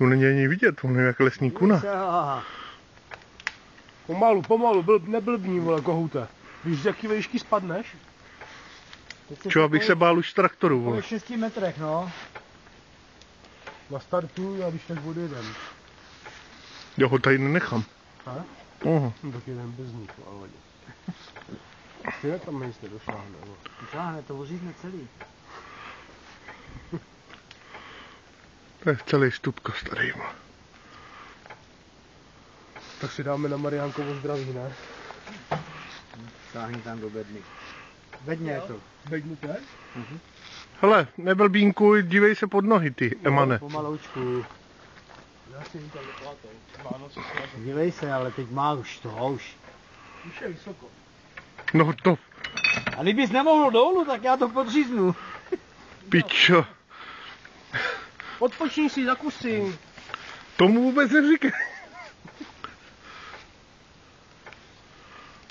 No není ani vidět, on je jak lesní kuna. Pomalu, neblbní, vole, kohoute. Víš, z jaký výšky spadneš? Čo, abych se bál už z traktoru, vole. Po 6 metrech, no. Na startu a když tak odjedem. Já ho tady nenechám. A? Aha. No, tak jeden bez nich, ale vadí. Ty tam nejste došláhne, vole. Došláhne, to vozítne celý. To je celý štutko starý, vole. Tak si dáme na Mariánkovo zdraví, ne? Sáhni tam do bedny. Bedně je to. Bedni to je? Hele, neblbínkuj, dívej se pod nohy, ty, Emane. Pomaloučku. Já si jim tam neplátou. Vánoce svazu. Dívej se, ale teď má už to, už. Už je vysoko. No to, A kdybys nemohl dolů, tak já to podříznu. pičo. Odpočni si, zakusím. Tomu vůbec neříkej.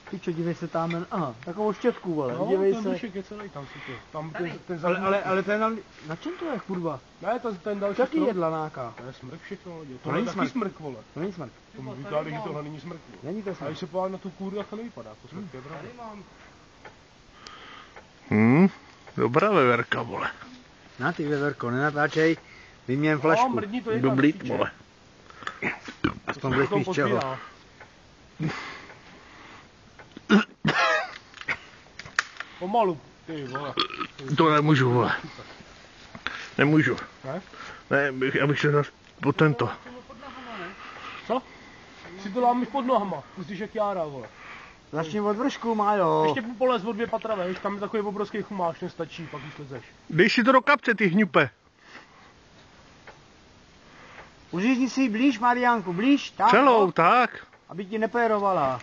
Ty čo, dívej se tam, aha, takovou štětku, vole, No, dívej ten se. dušek je celý tam si to. Tam ten Ale ten na čem to je, kurva? Ne, ten další Jaký strop. jedlanáka? To je smrk všechno, lidi. To To je není taky smrk. smrk, vole. To není smrk. To vypadá, že tohle není smrk, vole. Není to A když smrk. se podívám na tu kůru, tak to nevypadá jako smrk, je pravda. Dobrá veverka, vole. Na ty veverko, nenatáčej, vyměň flašku. mrdní to jedna Dublík, vypíče. vole. Aspoň budeš mít z čeho. Pomalu, ty vole. To nemůžu, vole. Nemůžu. Ne? Ne, abych se zas po tento. Co? Si to lámeš pod nohama, pustíš jak jára, vole. Začni od vršku, Májo. Ještě polez o 2 patra, veš, tam je takový obrovský chumáš, nestačí, pak už lezeš. Dej si to do kapce, ty hňupe. Uřízni si blíž, Mariánku, blíž, tam. Celou, tak. Aby ti nepérovala.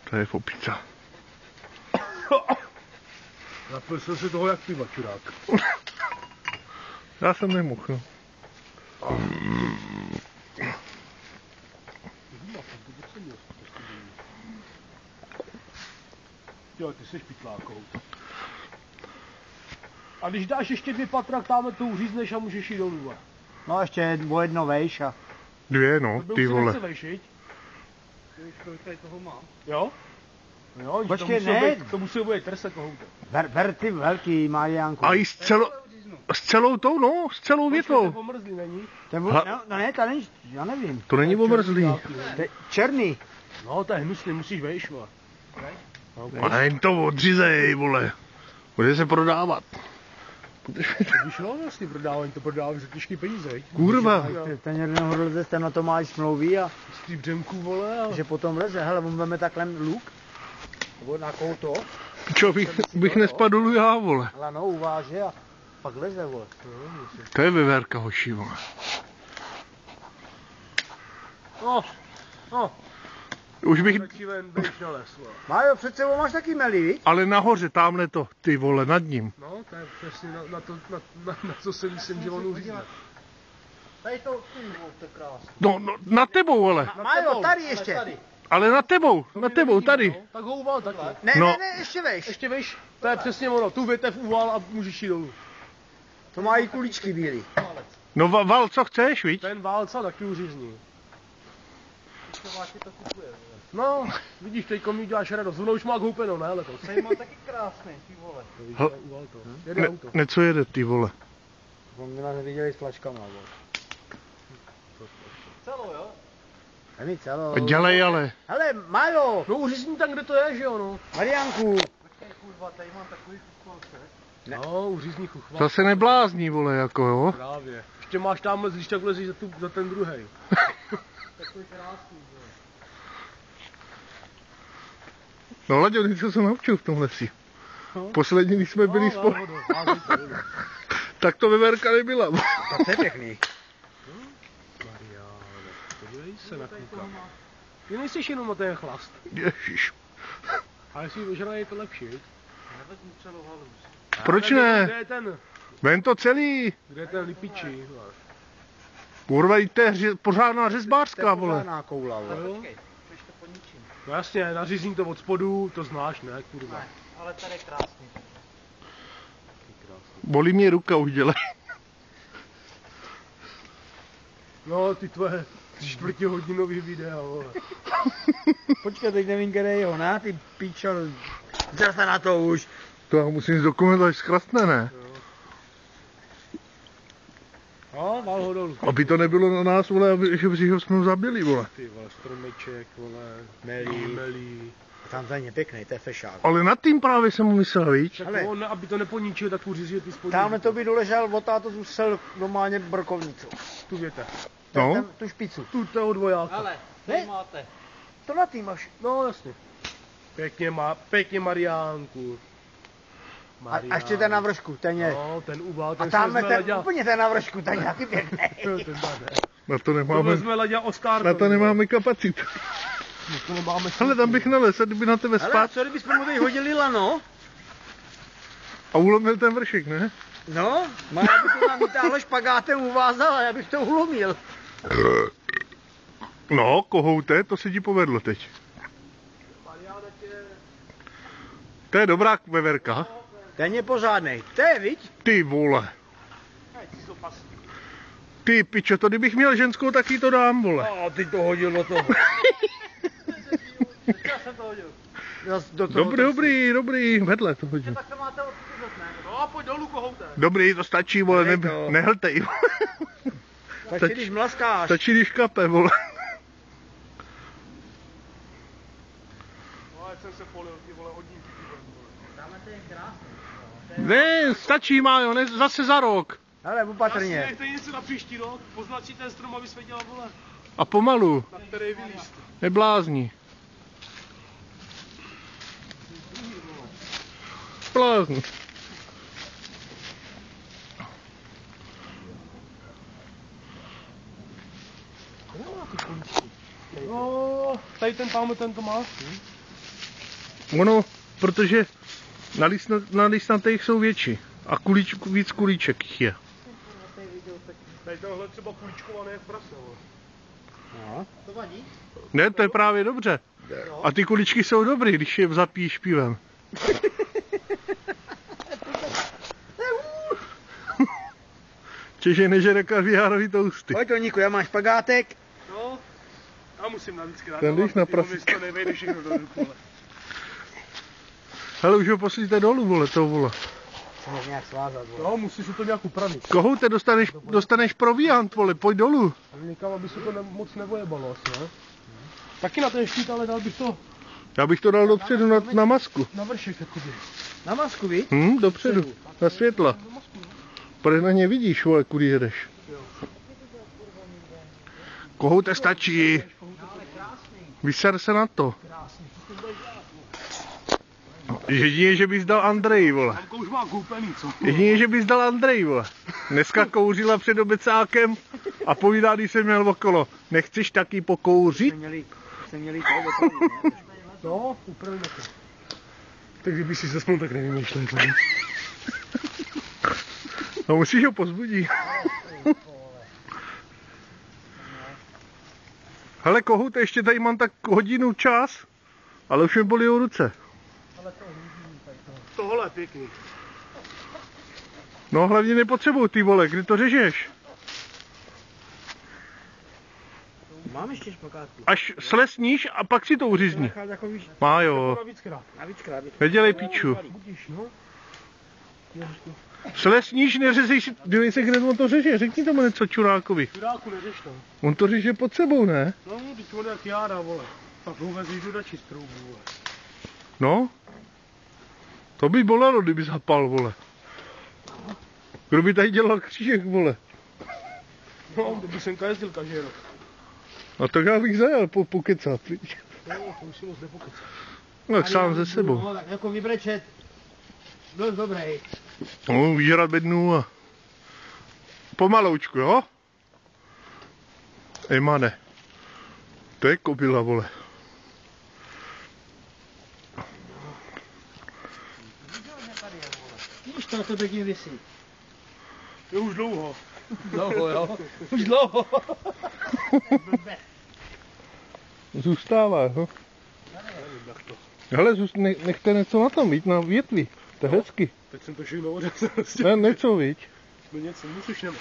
To je opica. Napil jsem si toho jak piva, čurák. Já jsem nemohl, no. Jo, ty jsi pytlákou. A když dáš ještě 2 patra, tam to uřízneš a můžeš jít dolů. No ještě o jedno vejš a... 2, no, ty vole. Tady toho mám. Jo? Jo, Počkej, to musí být trse kohouta. Ber ty velký, Mariánku. A i s celou tou, no, s celou To větvou. pomrzlý není. No ne, to není, já nevím. To není omrzlý. To je černý. No, to je hnusný, musíš vejš, vole. A jen to odřizej, vole. Bude se prodávat. Když no, vlastně prodávají, to prodávají za těžký peníze, viď? Kurva. Ten jeden leze, ten na to má smlouvy a Z tý břemků, vole, a... že potom leze. Hele, on veme takhle luk. Nebo na kouto. Čo, bych nespadl já, vole. Ale no, uváže a pak leze, vole. To je veverka, hoši, vole. No, Už bych, taky ven, bejš na les, vole. Májo, před sebou máš taky meli, viď? ale nahoře, tamhle to, ty vole, nad ním. No, to je přesně na co si myslím, že on uřízne. Tady to, to je krásný. No, nad tebou, vole. Májo, tady ještě. Ale nad tebou, tady. No, tak ho uval taky. No. Ne, ještě vejš. Ještě vejš, to je přesně ono, tu větev uval a můžeš jít dolů. To má i kuličky bílý. No val, co chceš, viď? Ten válca taky uřízní. No, vidíš, teďko mi děláš radost, ono už má koupenou, ne, letos. Tady má taky krásný, ty vole. Uval to. Jede auto. Co jede, ty vole. On mě nás neviděli s flačkama, vole. Celo, jo? Není celo. Dělej, ale. Hele, Májo, No uřízní tam, kde to je, že jo, no. Mariánku. Počkej, kurva, tady mám takový chuchvalce. No, uřízní chuchva. Zase neblázní, vole, jako jo. Právě. Ještě máš tamhle, když tak vlezíš za ten druhej. Takový krásný, vole. No, Laďo, něco jsem naučil v tom lesi. Poslední, když jsme byli spolu, tak to veverka nebyla. To je pěkný. Podívej se na kluka. Ty nejsi jenom o ten chlast. Ježiš. A jestli vyžraný, je to lepší, viď? Nevezmu celou halus. Proč Kde ne? je ten? Vem to celý. Kde je ten lipičí? Kurva, to je pořádná řezbářská, vole. Pořádná koula, vole. Jo? Počkej, chceš to poničím. No jasně, nařízní to od spodu, to znáš, ne, kurva. Ne, ale tady je krásný. Bolí mě ruka, už dělej. No, ty tvoje 4hodinový videa, vole. Počkej, teď nevím, kde je ona, ty píčo. Zdr se na to už. To já musím zdokumentovat, až zkrastne, ne? No, dal ho dolů. Aby to nebylo na nás, vole, že ho jsme zabili, vole. Ty vole, stromeček, vole, melí. Tam ten je pěkný, to je fešák. Ale nad tím právě jsem mu myslel, víš? Tak Ale- on, aby to neponičil, tak uřízí ty spodní. Tamhle to by doležel, od táto zůstal normálně brkovnicu. Tu věte. No. Tu špicu. Tu toho dvojáka. Ale, Ne? Máte. to na tým máš. No, jasně. Pěkně Mariánku. A ještě ten na vršku, ten je. No, ten ubal, ten A tamhle vezme ten, Laďa. úplně ten na vršku, ten je taky pěkný. Ten dáme. Na to To nemáme, vezme Laďa Oscar. na to nemáme kapacitu. To nemáme. Ale tam bych nalez, kdyby na tebe Ale spát co kdybychom mu tady hodili lano? a ulomil ten vršek, ne? No, má by to nám vytáhlo špagátem uvázal a já bych to ulomil. No, kohoute, to se ti povedlo teď. To je dobrá veverka. Ten je pořádnej. To je, viď? Ty vole. Ty pičo, to kdybych měl ženskou, tak jí to dám, vole. A ty to hodil do toho. Do toho Dobrý, vedle to hodím. Tak to máte odpůzet, ne? No a pojď dolů, kohouté. Dobrý, to stačí, vole, Dej to. nehltej. Tak když mlaskáš. Stačí, když kape, vole. No, jak jsem se polil, ty vole, hodinky. Tamhle to je krásný. Ne, stačí, Májo, ne, zase za rok. Ale opatrně. Nechte něco na příští rok, poznat si ten strom, aby svěděla, vole, A pomalu, na který vylíst. neblázni. Blázni. No, tady tamhle ten to má. Ono, protože na listnatých jsou větší. A víc kulíček jich je. Tady tenhle třeba půjčkovaný jak prase, vole. No. To vadí? Ne, to je právě dobře. A ty kuličky jsou dobrý, když je zapíš pivem. Čiže nežere kaviárový tousty. Pojď Toníku, já mám špagátek. No, já musím navíc krát. Ten jdeš na prasítka. To nevejde všechno do ruku, vole. Hele, už ho poslíte dolů, vole, to vole. Můžeš nějak svázat, vole. No, musí se to nějak upravit. Kohoute, dostaneš proviant, vole, pojď dolů. Někam, aby se to moc nevojebalo asi, ne? Taky na ten štít, ale dal bych to Já bych to dal dopředu na masku. na vršek, jakoby. Na masku, viď? Dopředu, na světla. Protože na ně vidíš, vole, kudy jedeš. Kohoute stačí. Vyser se na to. Jedině, že bys dal Andrej, vole. Tamko už má koupený, co? Jedině, že bys dal Andrej, vole. Dneska kouřila před obecákem a povídá, když jsem měl okolo. Nechceš taky pokouřit? Jsme měli to opravdu, ne? No, upravíme to. Tak kdyby si zasnul, tak nevymýšlej. Ne? No musíš ho pozbudit. Hele, Kohoute, ještě tady mám tak hodinu čas, ale už mi bolí ruce. Tohle je pěkný. No hlavně nepotřebuju, ty vole, kdy to řežeš? Mám ještě špagátku. Až slesníš a pak si to uřízni. Nechat jako víš, Májo, Navíckrát. navíckrát. nedělej píču. Budíš, no. Slesníš, neřezej si, dívej se, kde on to řeže, řekni tomu něco čurákovi. Chudáku, neřeš to. On to řeže pod sebou, ne? No, teď on jak jára, vole. Tak ho vezí do dači z troubu, vole. No. To by bolelo, kdyby zapal, vole. Kdo by tady dělal křížek, vole? No, kdyby jsem jezdil každý rok. A tak já bych zajel pokecat, víš? No, to už si moc nepokecat. No, tak sám ze sebou. No, tak jako vybrečet. Byl dobrý. No, vyžrat bednu a... Pomaloučku, jo? Mane. To je kobila, vole. Víš, to pěkně visí. Je už dlouho. Dlouho, jo? Už dlouho. Zůstává, jo? Hele, nechte něco na tom, víc na větvi. To je hezky. Teď jsem to všechno odezal. Ne, něco, víc. No něco, nic už nemám.